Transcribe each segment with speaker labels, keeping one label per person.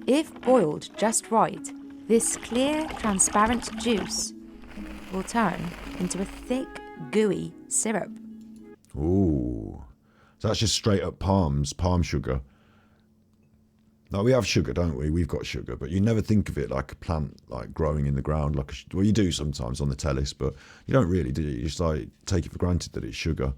Speaker 1: If boiled just right, this clear, transparent juice will turn into a thick, gooey syrup.
Speaker 2: Ooh. So that's just straight up palm sugar. Now we have sugar, don't we? We've got sugar, but you never think of it like a plant, like growing in the ground. Well, you do sometimes on the tellis, but you don't really, do you? You just like take it for granted that it's sugar.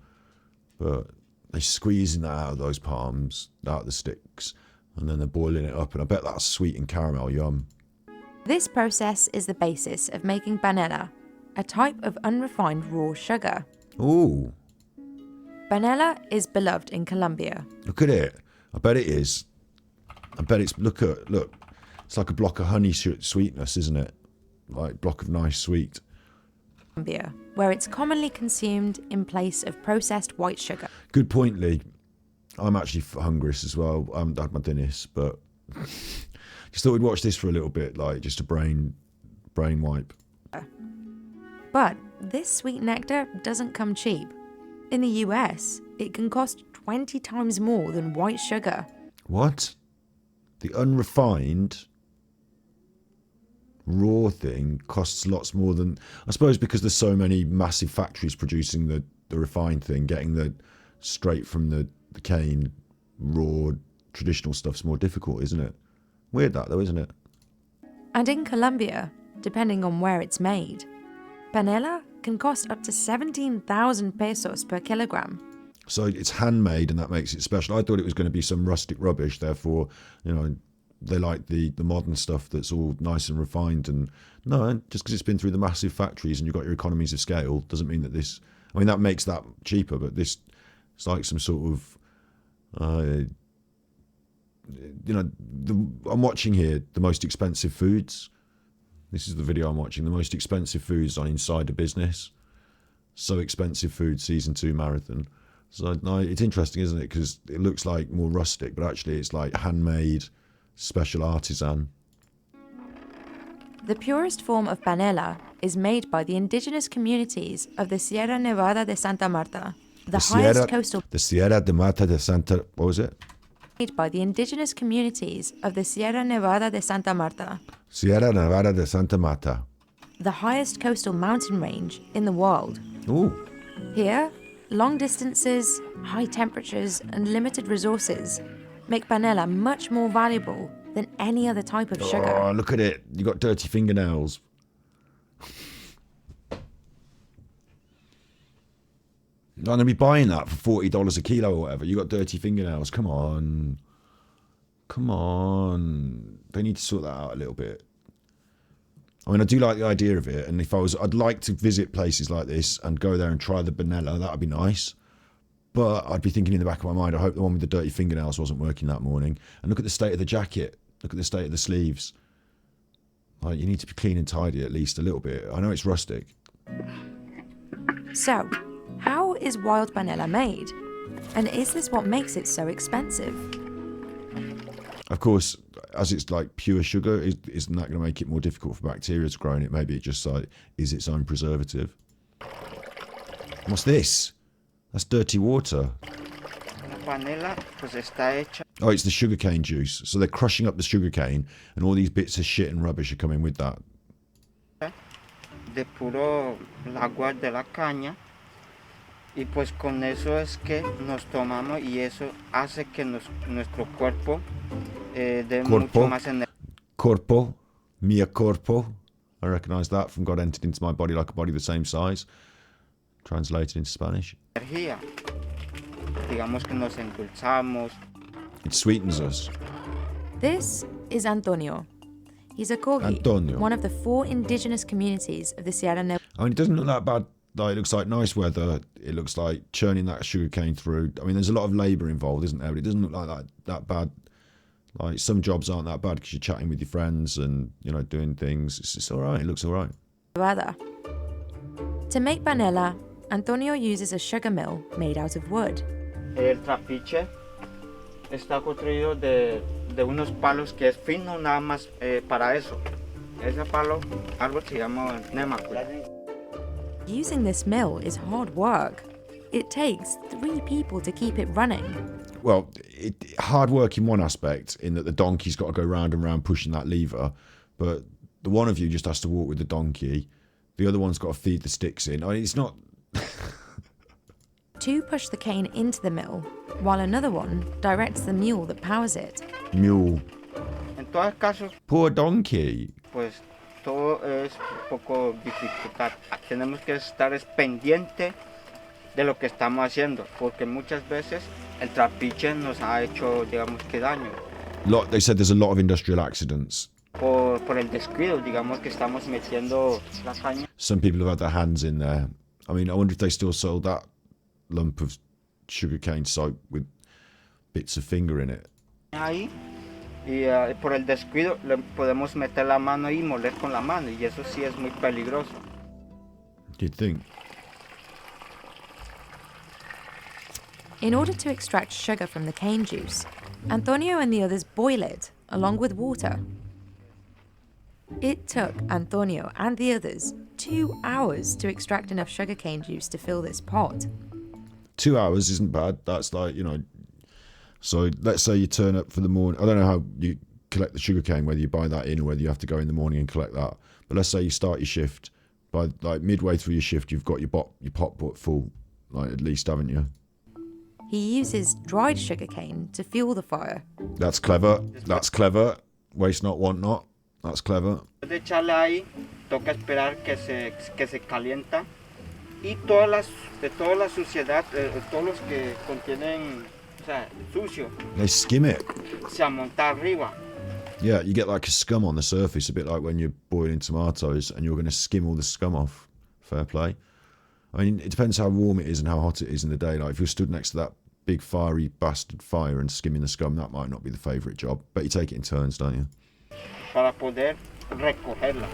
Speaker 2: But they're squeezing that out of those palms, out of the sticks, and then they're boiling it up, and I bet that's sweet and caramel, yum.
Speaker 1: This process is the basis of making panela, a type of unrefined raw sugar.
Speaker 2: Ooh.
Speaker 1: Panela is beloved in Colombia.
Speaker 2: Look at it. I bet it is. I bet it's, look. It's like a block of honey sweetness, isn't it? Like block of nice sweet.
Speaker 1: Colombia, where it's commonly consumed in place of processed white sugar.
Speaker 2: Good point, Lee. I'm actually hungry as well. I haven't had my dinners, but just thought we'd watch this for a little bit, like just a brain wipe.
Speaker 1: But this sweet nectar doesn't come cheap. In the US, it can cost 20 times more than white sugar.
Speaker 2: What? The unrefined raw thing costs lots more than, I suppose, because there's so many massive factories producing the refined thing, getting the straight from the cane raw traditional stuff's more difficult, isn't it? Weird that though, isn't it?
Speaker 1: And in Colombia, depending on where it's made, panela can cost up to 17,000 pesos per kilogram.
Speaker 2: So it's handmade, and that makes it special. I thought it was going to be some rustic rubbish, therefore, you know, they like the modern stuff that's all nice and refined. And no, just because it's been through the massive factories and you've got your economies of scale doesn't mean that this, I mean, that makes that cheaper, but this, it's like some sort of, you know, I'm watching here the most expensive foods. This is the video I'm watching, the most expensive foods on Insider Business. So Expensive Food Season 2 Marathon. So no, it's interesting, isn't it? Because it looks like more rustic, but actually it's like handmade, special artisan.
Speaker 1: The purest form of panela is made by the indigenous communities of the Sierra Nevada de Santa Marta, the highest coastal.
Speaker 2: The Sierra de Mata de Santa, what was it?
Speaker 1: Made by the indigenous communities of the Sierra Nevada de Santa Marta.
Speaker 2: Sierra Nevada de Santa Marta.
Speaker 1: The highest coastal mountain range in the world.
Speaker 2: Ooh.
Speaker 1: Here, long distances, high temperatures, and limited resources make panela much more valuable than any other type of sugar.
Speaker 2: Oh, look at it. You got dirty fingernails. I'm going to be buying that for $40 a kilo or whatever. You got dirty fingernails. Come on. Come on. They need to sort that out a little bit. I mean, I do like the idea of it. And if I'd like to visit places like this and go there and try the panela. That would be nice. But I'd be thinking in the back of my mind, I hope the one with the dirty fingernails wasn't working that morning. And look at the state of the jacket. Look at the state of the sleeves. Like, you need to be clean and tidy at least a little bit. I know it's rustic.
Speaker 1: So, how is wild panela made? And is this what makes it so expensive?
Speaker 2: Of course, as it's like pure sugar, isn't that going to make it more difficult for bacteria to grow in it? Maybe it just like is its own preservative. What's this? That's dirty water. Oh, it's the sugarcane juice. So they're crushing up the sugarcane, and all these bits of shit and rubbish are coming with that.
Speaker 3: De puro agua de la caña. Y pues con eso es que nos tomamos y eso hace que nuestro cuerpo dé mucho más energía.
Speaker 2: Corpo, mia corpo. I recognise that from God entered into my body like a body the same size. Translated into Spanish.
Speaker 3: Digamos que nos endulzamos.
Speaker 2: It sweetens us.
Speaker 1: This is Antonio. He's a Corgi,
Speaker 2: Antonio.
Speaker 1: one of the 4 indigenous communities of the Sierra Nevada.
Speaker 2: I mean, it doesn't look that bad. Like, it looks like nice weather. It looks like churning that sugarcane through. I mean, there's a lot of labour involved, isn't there? But it doesn't look like that bad. Like, some jobs aren't that bad because you're chatting with your friends and, you know, doing things. It's all right. It looks all right.
Speaker 1: To make panela, Antonio uses a sugar mill made out of wood.
Speaker 3: El trapiche está construido de unos palos que es fino nada más para eso. Ese palo, árbol se llama nemaku.
Speaker 1: Using this mill is hard work. It takes 3 people to keep it running.
Speaker 2: Well, hard work in one aspect, in that the donkey's got to go round and round pushing that lever, but the one of you just has to walk with the donkey. The other one's got to feed the sticks in. I mean, it's not...
Speaker 1: 2 push the cane into the mill, while another one directs the mule that powers it.
Speaker 2: Mule.
Speaker 3: En todo caso,
Speaker 2: Poor donkey.
Speaker 3: pues todo es un poco dificultad. Tenemos que estar pendiente de lo que estamos haciendo, porque muchas veces el trapiche nos ha hecho, digamos, que daño.
Speaker 2: They said there's a lot of industrial accidents.
Speaker 3: Por el descuido, digamos, que estamos metiendo la caña.
Speaker 2: Some people have had their hands in there. I mean, I wonder if they still sold that lump of sugarcane soap with bits of finger in it.
Speaker 3: Ahí, y por el descuido le podemos meter la mano y moler con la mano, y eso sí es muy peligroso.
Speaker 2: You'd think.
Speaker 1: In order to extract sugar from the cane juice, Antonio and the others boil it, along with water. It took Antonio and the others 2 hours to extract enough sugarcane juice to fill this pot.
Speaker 2: 2 hours isn't bad. That's like, you know... So let's say you turn up for the morning. I don't know how you collect the sugarcane, whether you buy that in or whether you have to go in the morning and collect that. But let's say you start your shift. By like midway through your shift, you've got your pot full, like at least, haven't you?
Speaker 1: He uses dried sugarcane to fuel the fire.
Speaker 2: That's clever. That's clever. Waste not, want not. That's clever.
Speaker 3: Después de echarle ahí, toca esperar que se calienta y toda la suciedad, todos los que contienen, o sea, sucio,
Speaker 2: They skim it.
Speaker 3: se amonta arriba.
Speaker 2: Yeah, you get like a scum on the surface, a bit like when you're boiling tomatoes and you're going to skim all the scum off. Fair play. I mean, it depends how warm it is and how hot it is in the day. Like if you're stood next to that big fiery bastard fire and skimming the scum, that might not be the favourite job. But you take it in turns, don't you?
Speaker 3: Para poder recogerla.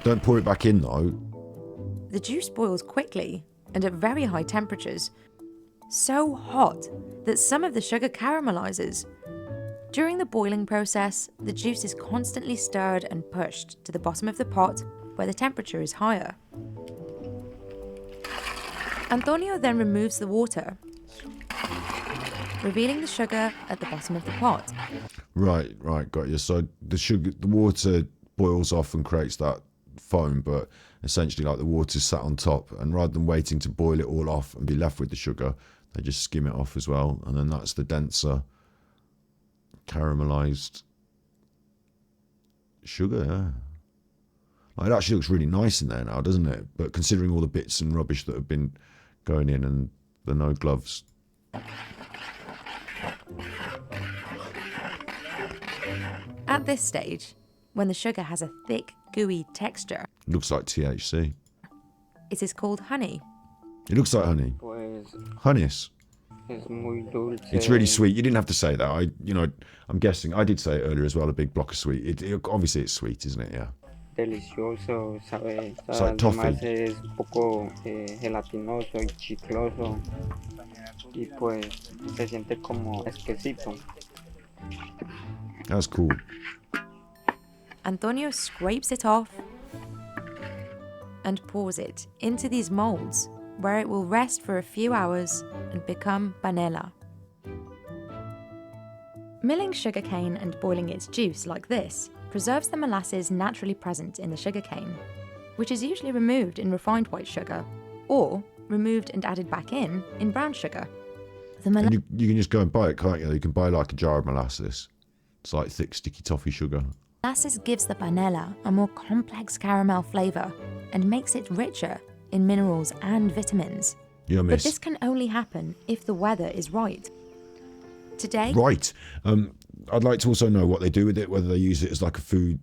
Speaker 2: Don't pour it back in though.
Speaker 1: The juice boils quickly and at very high temperatures, so hot that some of the sugar caramelizes. During the boiling process, the juice is constantly stirred and pushed to the bottom of the pot where the temperature is higher. Antonio then removes the water, revealing the sugar at the bottom of the pot.
Speaker 2: Right, got you. So the water boils off and creates that foam, but essentially like the water's sat on top, and rather than waiting to boil it all off and be left with the sugar, they just skim it off as well, and then that's the denser caramelized sugar. Yeah. Like, it actually looks really nice in there now, doesn't it? But considering all the bits and rubbish that have been going in and the no gloves.
Speaker 1: At this stage, when the sugar has a thick, gooey texture,
Speaker 2: Looks like THC.
Speaker 1: it is called honey.
Speaker 2: It looks like honey.
Speaker 3: Pues
Speaker 2: Honeys.
Speaker 3: es muy dulce.
Speaker 2: It's really sweet. You didn't have to say that. I'm guessing. I did say it earlier as well. A big block of sweet. Obviously it's sweet, isn't it? Yeah.
Speaker 3: Delicioso, sabe.
Speaker 2: It's like toffee.
Speaker 3: Además es un poco gelatinoso y chicloso. Y pues se siente como esquesito.
Speaker 2: That's cool.
Speaker 1: Antonio scrapes it off and pours it into these molds where it will rest for a few hours and become panela. Milling sugarcane and boiling its juice like this preserves the molasses naturally present in the sugarcane, which is usually removed in refined white sugar or removed and added back in brown sugar.
Speaker 2: And you can just go and buy it, can't you? You can buy like a jar of molasses. It's like thick, sticky toffee sugar.
Speaker 1: Molasses gives the panela a more complex caramel flavour and makes it richer in minerals and vitamins.
Speaker 2: Yeah,
Speaker 1: But
Speaker 2: miss.
Speaker 1: this can only happen if the weather is right. Today,
Speaker 2: Right. I'd like to also know what they do with it, whether they use it as like a food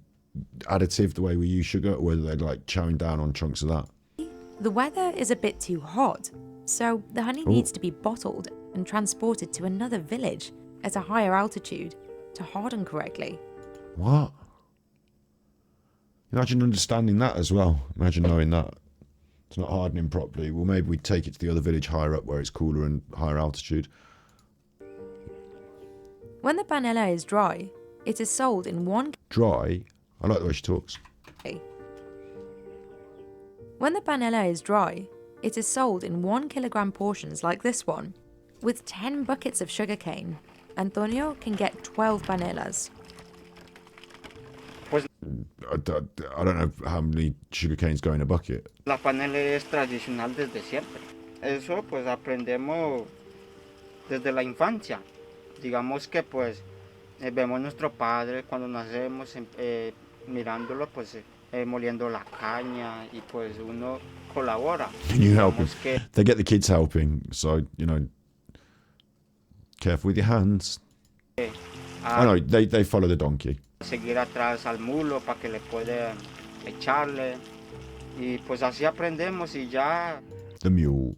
Speaker 2: additive, the way we use sugar, or whether they're like chowing down on chunks of that.
Speaker 1: the weather is a bit too hot, so the honey needs to be bottled and transported to another village at a higher altitude to harden correctly.
Speaker 2: What? Imagine understanding that as well. Imagine knowing that it's not hardening properly. Well, maybe we'd take it to the other village higher up where it's cooler and higher altitude.
Speaker 1: When the panela is dry, it is sold in one
Speaker 2: Dry. I like the way she talks.
Speaker 1: kg. When the panela is dry, it is sold in 1 kilogram portions like this one. With 10 buckets of sugarcane, Antonio can get 12 panelas.
Speaker 2: I don't know how many sugar canes go in a bucket.
Speaker 3: La panela es tradicional desde siempre. Eso pues aprendemos desde la infancia. Digamos que pues vemos a nuestro padre cuando nacemos mirándolo pues moliendo la caña y pues uno colabora.
Speaker 2: Can you help him?
Speaker 3: Digamos que
Speaker 2: They get the kids helping, so, you know, careful with your hands. I know, they follow the donkey.
Speaker 3: seguir atrás al mulo para que le pueda echarle y pues así aprendemos y ya.
Speaker 2: The mule.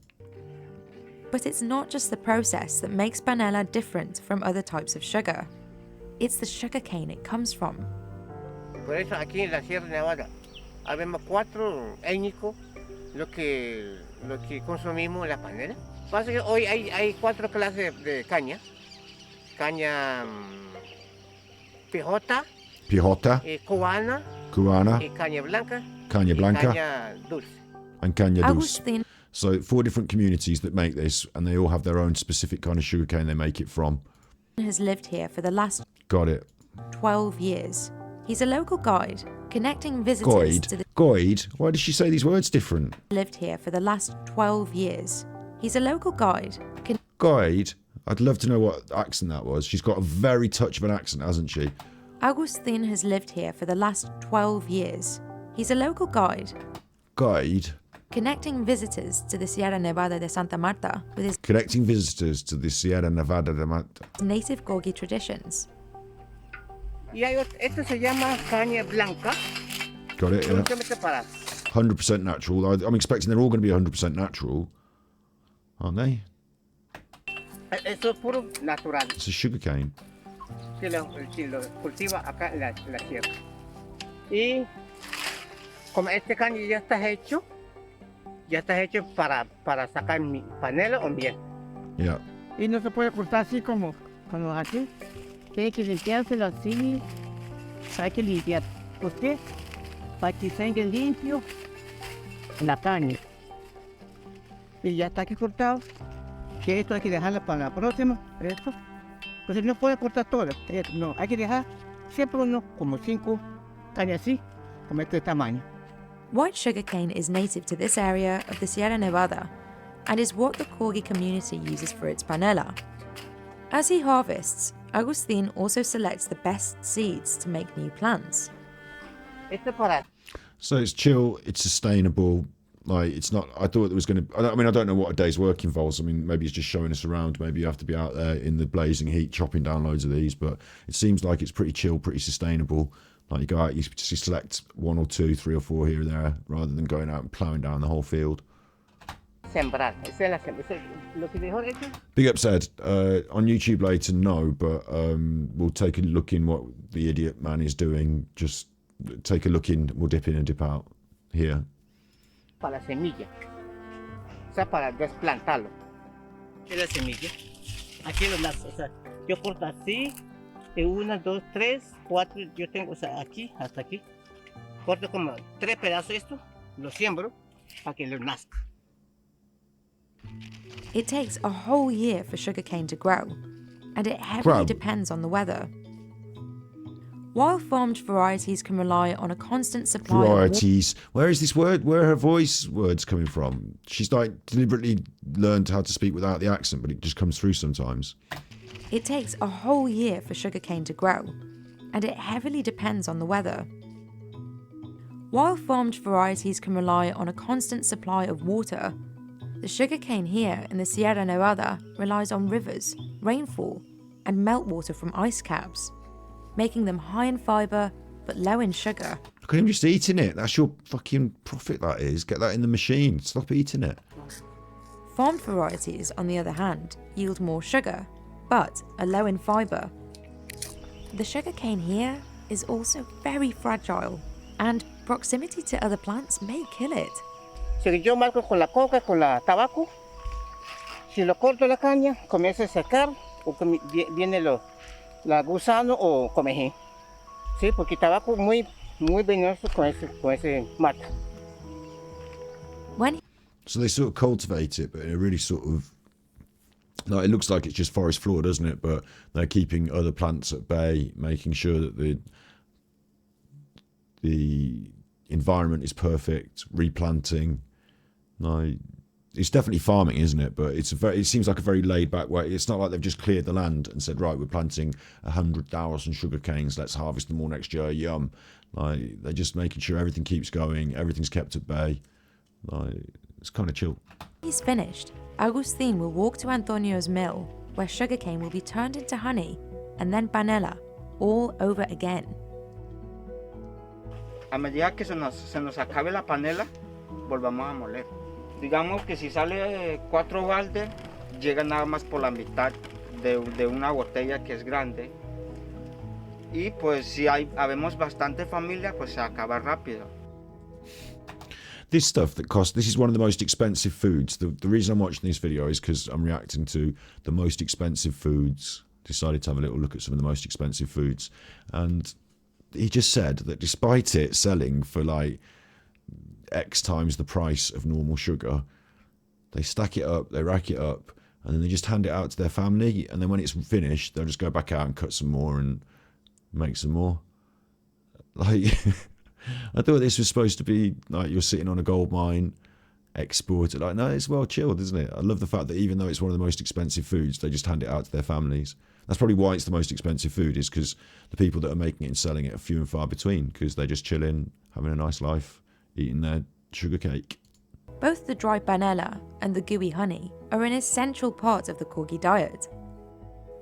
Speaker 1: But it's not just the process that makes panela different from other types of sugar. It's the sugarcane it comes from.
Speaker 4: Por eso aquí en la Sierra Nevada habemos 4 étnicos lo que consumimos la panela. Pasa que hoy hay 4 clases de caña. Caña pijota, cubana,
Speaker 2: cubana,
Speaker 4: y caña blanca,
Speaker 2: caña blanca,
Speaker 4: y caña dulce.
Speaker 2: and caña dulce.
Speaker 1: Agustin
Speaker 2: So 4 different communities that make this, and they all have their own specific kind of sugarcane they make it from.
Speaker 1: has lived here for the last
Speaker 2: Got it.
Speaker 1: 12 years. He's a local guide, connecting visitors to the
Speaker 2: Guide? Why did she say these words different?
Speaker 1: lived here for the last 12 years. He's a local guide,
Speaker 2: Guide? I'd love to know what accent that was. She's got a very touch of an accent, hasn't she?
Speaker 1: Agustin has lived here for the last 12 years. He's a local guide,
Speaker 2: Guide?
Speaker 1: connecting visitors to the Sierra Nevada de Santa Marta with his
Speaker 2: Connecting visitors to the Sierra Nevada de Mata.
Speaker 1: native Gorgi traditions.
Speaker 4: Y hay esto se llama caña blanca,
Speaker 2: Got it, yeah.
Speaker 4: químicamente separada.
Speaker 2: 100% natural. I'm expecting they're all going to be 100% natural, aren't they?
Speaker 4: Eso es puro natural,
Speaker 2: It's a sugarcane.
Speaker 4: si lo cultiva acá en la sierra. Y como este caña ya está hecho para sacar panela o miel.
Speaker 2: Yeah.
Speaker 5: Y no se puede cortar así como así. Tiene que limpiárselo así. Hay que limpiar. Usted, para que salga limpio la caña. Y ya está aquí cortado. Que esto hay que dejarlo para la próxima. Esto. Pues no puede cortar todo. No, hay que dejar siempre uno como 5 cañas así, como este tamaño.
Speaker 1: White sugarcane is native to this area of the Sierra Nevada and is what the Corgi community uses for its panela. As he harvests, Agustin also selects the best seeds to make new plants.
Speaker 4: Esto para
Speaker 2: So it's chill, it's sustainable. Like, it's not, I thought it was going to, I mean, I don't know what a day's work involves. I mean, maybe it's just showing us around. Maybe you have to be out there in the blazing heat chopping down loads of these, but it seems like it's pretty chill, pretty sustainable. Like, you go out, you select 1 or 2, 3 or 4 here and there, rather than going out and ploughing down the whole field.
Speaker 4: sembrar. Esa es la siembra. Lo que dejó hecho.
Speaker 2: Big up said, on YouTube later, no, but we'll take a look in what the idiot man is doing. Just take a look in, we'll dip in and dip out here.
Speaker 4: Para la semilla. O sea, para desplantarlo. Es la semilla. Aquí lo nace. O sea, yo corto así. 1, 2, 3, 4. Yo tengo, o sea, aquí hasta aquí. Corto como 3 pedazos esto. Lo siembro para que lo nazca.
Speaker 1: It takes a whole year for sugarcane to grow, and it heavily depends on the weather. While farmed varieties can rely on a constant supply of
Speaker 2: Varieties. Where is this word? Where are her voice words coming from? She's like deliberately learned how to speak without the accent, but it just comes through sometimes.
Speaker 1: It takes a whole year for sugarcane to grow, and it heavily depends on the weather. While farmed varieties can rely on a constant supply of water, the sugarcane here in the Sierra Nevada relies on rivers, rainfall, and meltwater from ice caps, making them high in fibre but low in sugar.
Speaker 2: Look at him just eating it. That's your fucking profit, that is. Get that in the machine. Stop eating it.
Speaker 1: Farmed varieties, on the other hand, yield more sugar, but are low in fibre. The sugarcane here is also very fragile, and proximity to other plants may kill it.
Speaker 4: Si yo marco con la coca, con la tabaco, si lo corto la caña, comienza a secar, o viene la gusano o comején. Sí, porque el tabaco muy venenoso con ese mata.
Speaker 1: When
Speaker 2: So they sort of cultivate it, but in a really sort of, like, it looks like it's just forest floor, doesn't it? But they're keeping other plants at bay, making sure that the environment is perfect, replanting. Like, it's definitely farming, isn't it? But it seems like a very laid back way. It's not like they've just cleared the land and said, right, we're planting 100,000 sugar canes, let's harvest them all next year, yum. Like, they're just making sure everything keeps going, everything's kept at bay. Like, it's kind of chill.
Speaker 1: he's finished, Agustin will walk to Antonio's mill, where sugarcane will be turned into honey, and then panela, all over again.
Speaker 3: A medida que se nos acabe la panela, volvamos a moler. Digamos que si sale 4 baldes, llega nada más por la mitad de una botella que es grande. Y pues si habemos bastante familia, pues se acaba rápido.
Speaker 2: This stuff that costs, this is one of the most expensive foods. The reason I'm watching this video is because I'm reacting to the most expensive foods. Decided to have a little look at some of the most expensive foods. And he just said that despite it selling for like X times the price of normal sugar, they stack it up, they rack it up, and then they just hand it out to their family. And then when it's finished, they'll just go back out and cut some more and make some more. Like, I thought this was supposed to be like you're sitting on a gold mine, export it. Like, no, it's well chilled, isn't it? I love the fact that even though it's one of the most expensive foods, they just hand it out to their families. That's probably why it's the most expensive food, is because the people that are making it and selling it are few and far between, because they're just chilling, having a nice life, eating their sugar cake.
Speaker 1: Both the dry panela and the gooey honey are an essential part of the Corgi diet.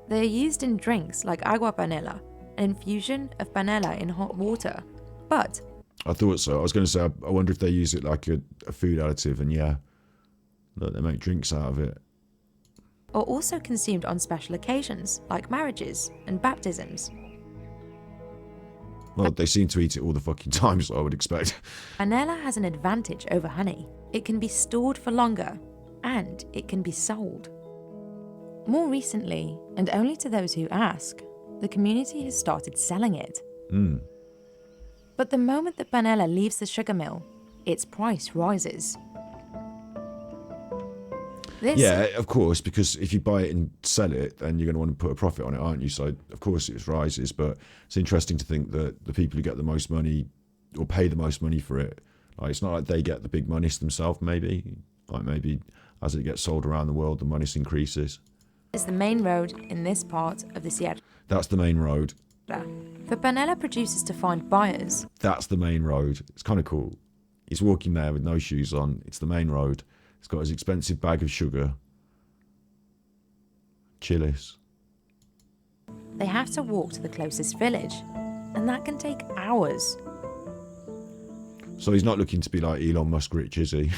Speaker 1: They are used in drinks like agua panela, an infusion of panela in hot water. But
Speaker 2: I thought so. I was going to say, I wonder if they use it like a food additive, and yeah, look, they make drinks out of it.
Speaker 1: are also consumed on special occasions like marriages and baptisms.
Speaker 2: Well, they seem to eat it all the fucking time, so I would expect.
Speaker 1: Panela has an advantage over honey. It can be stored for longer, and it can be sold. More recently, and only to those who ask, the community has started selling it. But the moment that panela leaves the sugar mill, its price rises. This
Speaker 2: Yeah, of course, because if you buy it and sell it, then you're going to want to put a profit on it, aren't you? So, of course, it rises, but it's interesting to think that the people who get the most money or pay the most money for it, like, it's not like they get the big monies themselves, maybe. Like, maybe as it gets sold around the world, the money increases.
Speaker 1: is the main road in this part of the Sierra.
Speaker 2: That's the main road.
Speaker 1: For panela producers to find buyers,
Speaker 2: That's the main road. It's kind of cool. He's walking there with no shoes on. It's the main road. He's got his expensive bag of sugar. Chilies.
Speaker 1: they have to walk to the closest village, and that can take hours.
Speaker 2: So he's not looking to be like Elon Musk rich, is he?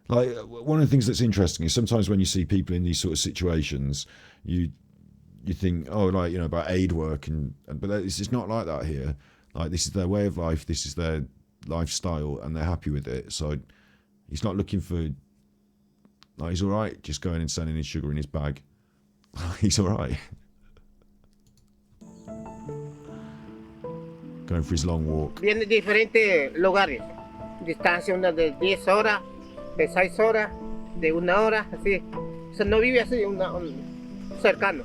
Speaker 2: Like, one of the things that's interesting is sometimes when you see people in these sort of situations, you think, oh, like, you know, about aid work, but it's not like that here. Like, this is their way of life, this is their lifestyle, and they're happy with it. So he's not looking for, like, he's all right just going and selling his sugar in his bag. He's all right. Going for his long walk.
Speaker 4: Viene de diferentes lugares, distancia una de 10 horas, de 6 horas, de 1 hora, así. O sea, no vive así, cercano.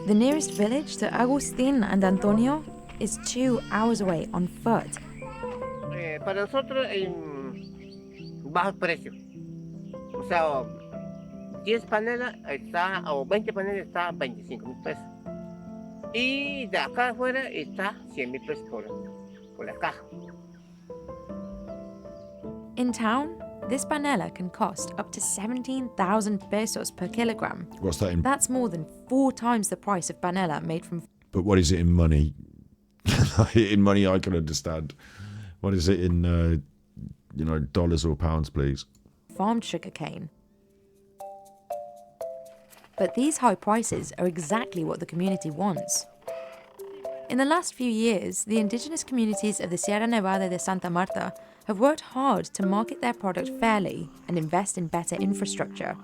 Speaker 1: The nearest village to Agustin and Antonio is 2 hours away on foot.
Speaker 4: Para nosotros en bajo precio. O sea, 10 panelas está, o 20 panelas está a 25,000 pesos. Y de acá afuera está 100,000 pesos por la caja.
Speaker 1: In town, this panela can cost up to 17,000 pesos per kilogram.
Speaker 2: What's that in?
Speaker 1: That's more than 4 times the price of panela made from
Speaker 2: But what is it in money? In money, I can understand. What is it in, dollars or pounds, please?
Speaker 1: farmed sugarcane. But these high prices are exactly what the community wants. In the last few years, the indigenous communities of the Sierra Nevada de Santa Marta have worked hard to market their product fairly and invest in better infrastructure.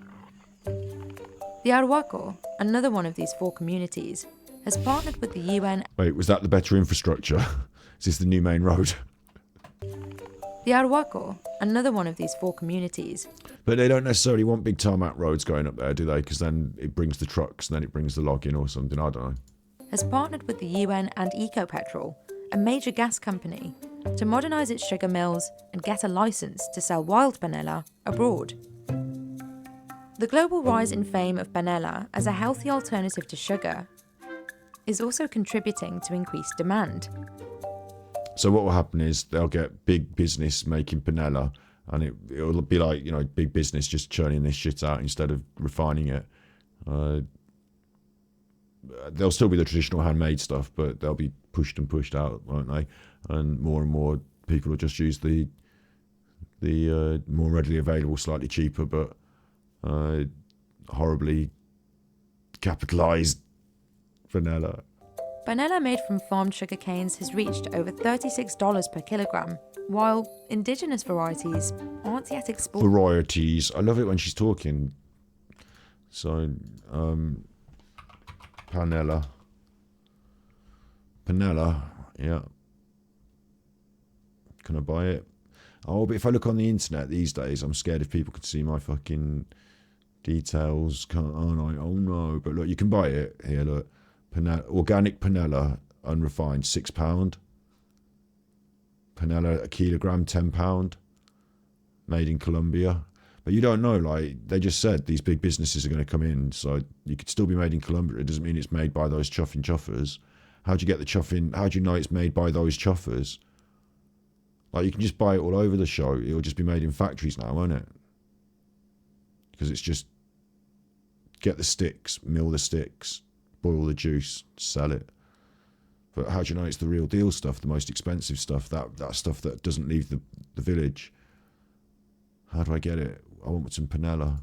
Speaker 1: The Arhuaco, another one of these 4 communities, has partnered with the UN
Speaker 2: Wait, was that the better infrastructure? Is this the new main road?
Speaker 1: The Arhuaco, another one of these 4 communities,
Speaker 2: But they don't necessarily want big tarmac roads going up there, do they? Because then it brings the trucks and then it brings the log in or something. I don't know.
Speaker 1: has partnered with the UN and Ecopetrol, a major gas company, to modernise its sugar mills and get a licence to sell wild panela abroad. The global rise in fame of panela as a healthy alternative to sugar is also contributing to increased demand.
Speaker 2: So what will happen is they'll get big business making panela, and it'll be like, you know, big business just churning this shit out instead of refining it. There'll still be the traditional handmade stuff, but they'll be pushed out, won't they? And more people will just use the more readily available, slightly cheaper, but horribly capitalized vanilla.
Speaker 1: Panela made from farmed sugar canes has reached over $36 per kilogram, while indigenous varieties aren't yet exported.
Speaker 2: Varieties. I love it when she's talking. So, panela, yeah. Can I buy it? Oh, but if I look on the internet these days, I'm scared if people could see my fucking details. Can't, aren't I? Oh no! But look, you can buy it here. Look, organic panela, unrefined, £6. Panela a kilogram, £10. Made in Colombia. But you don't know, like, they just said these big businesses are going to come in, so you could still be made in Colombia. It doesn't mean it's made by those chuffing chuffers. How do you get the chuffing? How do you know it's made by those chuffers? Like, you can just buy it all over the show. It'll just be made in factories now, won't it? Because it's just get the sticks, mill the sticks, boil the juice, sell it. But how do you know it's the real deal stuff, the most expensive stuff, that stuff that doesn't leave the village? How do I get it? I want some panela.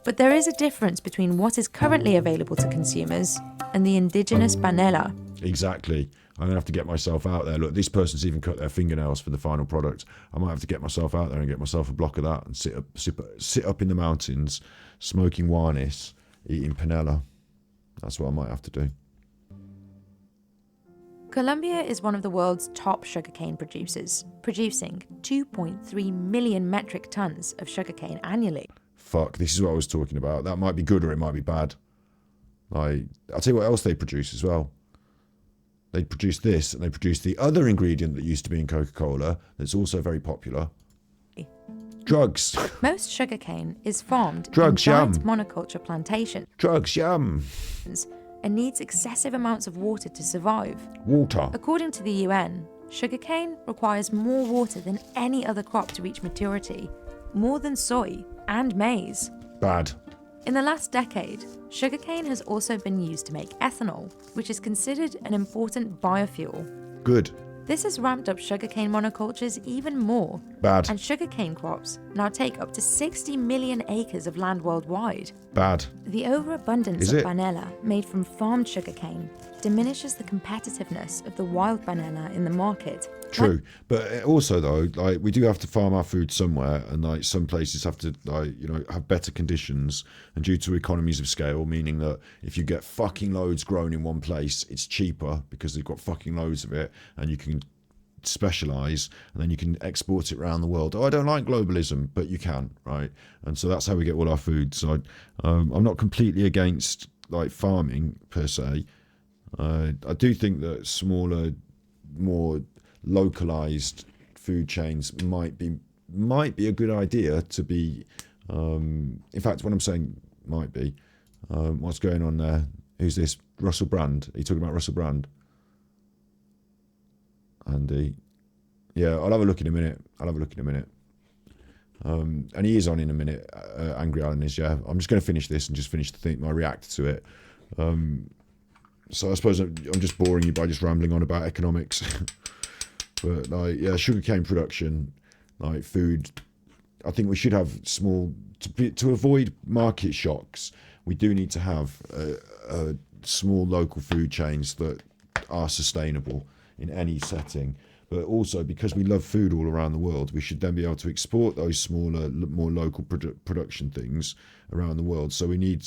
Speaker 1: But there is a difference between what is currently available to consumers and the indigenous panela.
Speaker 2: Exactly. I'm going to have to get myself out there. Look, this person's even cut their fingernails for the final product. I might have to get myself out there and get myself a block of that and sit up in the mountains, smoking warnis, eating panela. That's what I might have to do.
Speaker 1: Colombia is one of the world's top sugarcane producers, producing 2.3 million metric tons of sugarcane annually.
Speaker 2: Fuck, this is what I was talking about. That might be good or it might be bad. Like, I'll tell you what else they produce as well. They produce this, and they produce the other ingredient that used to be in Coca-Cola that's also very popular. Drugs.
Speaker 1: Most sugarcane is farmed
Speaker 2: Drugs,
Speaker 1: in giant
Speaker 2: yum.
Speaker 1: monoculture plantations
Speaker 2: Drugs, yum.
Speaker 1: and needs excessive amounts of water to survive.
Speaker 2: Water.
Speaker 1: According to the UN, sugarcane requires more water than any other crop to reach maturity, more than soy and maize.
Speaker 2: Bad.
Speaker 1: In the last decade, sugarcane has also been used to make ethanol, which is considered an important biofuel.
Speaker 2: Good.
Speaker 1: This has ramped up sugarcane monocultures even more,
Speaker 2: Bad.
Speaker 1: and sugarcane crops now take up to 60 million acres of land worldwide.
Speaker 2: Bad.
Speaker 1: The overabundance
Speaker 2: Is
Speaker 1: of
Speaker 2: it?
Speaker 1: panela made from farmed sugarcane diminishes the competitiveness of the wild panela in the market.
Speaker 2: True. But also, though, like, we do have to farm our food somewhere, and like some places have to, like, you know, have better conditions, and due to economies of scale, meaning that if you get fucking loads grown in one place, it's cheaper because they've got fucking loads of it, and you can specialize, and then you can export it around the world. Oh, I don't like globalism, but you can, right? And so that's how we get all our food. So I'm not completely against like farming per se. I do think that smaller, more localized food chains might be a good idea to be. In fact, what I'm saying might be. What's going on there? Who's this? Russell Brand? Are you talking about Russell Brand? Andy. Yeah, I'll have a look in a minute. And he is on in a minute. Angry Alan is, yeah. I'm just going to finish this and just finish the thing, my react to it. So I suppose I'm just boring you by just rambling on about economics. But like, yeah, sugarcane production, like food, I think we should have small, to avoid market shocks, we do need to have small local food chains that are sustainable in any setting. But also, because we love food all around the world, we should then be able to export those smaller, more local production things around the world. So we need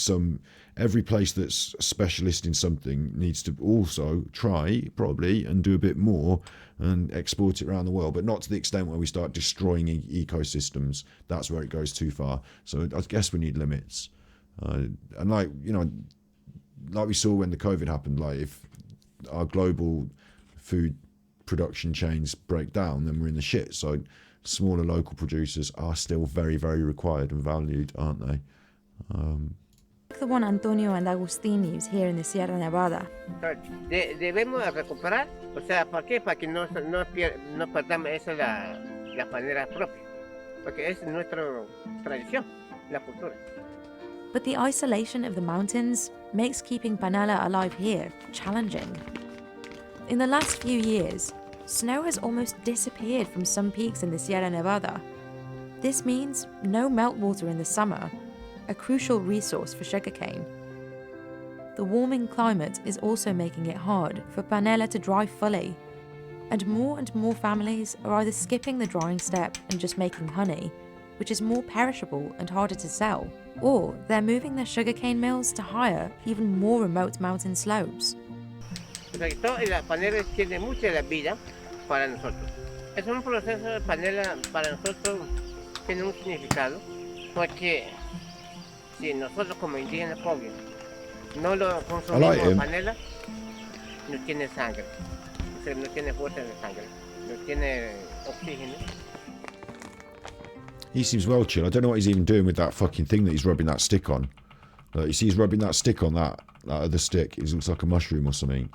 Speaker 2: every place that's a specialist in something needs to also try, probably, and do a bit more and export it around the world, but not to the extent where we start destroying ecosystems. That's where it goes too far. So I guess we need limits. And like we saw when the COVID happened, like if our global food production chains break down, then we're in the shit. So smaller local producers are still very, very required and valued, aren't they?
Speaker 1: Like the one Antonio and Agustin use here in the Sierra Nevada.
Speaker 4: Debemos recuperar, o sea, ¿para qué? Para que no perdamos esa la panela propia, porque es nuestra tradición, la cultura.
Speaker 1: But the isolation of the mountains makes keeping panela alive here challenging. In the last few years, snow has almost disappeared from some peaks in the Sierra Nevada. This means no meltwater in the summer, a crucial resource for sugarcane. The warming climate is also making it hard for panela to dry fully, and more families are either skipping the drying step and just making honey, which is more perishable and harder to sell, or they're moving their sugarcane mills to higher, even more remote mountain slopes.
Speaker 4: La panela tiene mucha vida para nosotros. Es un proceso de panela para nosotros tiene un significado, porque si nosotros como indígenas pobres no lo consumimos panela, no tiene sangre, o sea, no tiene fuerza de sangre, no tiene oxígeno.
Speaker 2: He seems well chill. I don't know what he's even doing with that fucking thing that he's rubbing that stick on. Like, you see he's rubbing that stick on that other stick. It looks like a mushroom or something.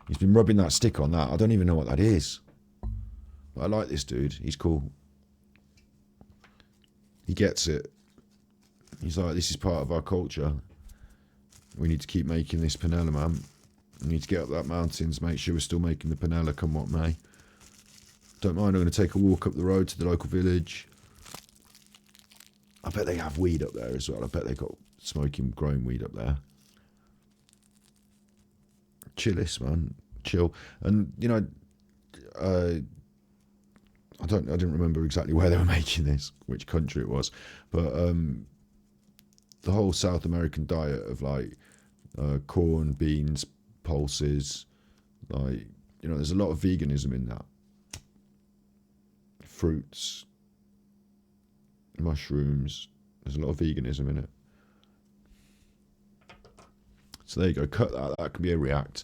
Speaker 2: He's been rubbing that stick on that. I don't even know what that is. But I like this dude. He's cool. He gets it. He's like, this is part of our culture. We need to keep making this panela, man. We need to get up that mountains, make sure we're still making the panela come what may. Don't mind, I'm going to take a walk up the road to the local village. I bet they have weed up there as well. I bet they got smoking, growing weed up there. Chillis, man. Chill. And, you know, I didn't remember exactly where they were making this, which country it was. But the whole South American diet of, like, corn, beans, pulses, like, you know, there's a lot of veganism in that. Fruits, mushrooms, there's a lot of veganism in it. So there you go, cut that, that can be a react.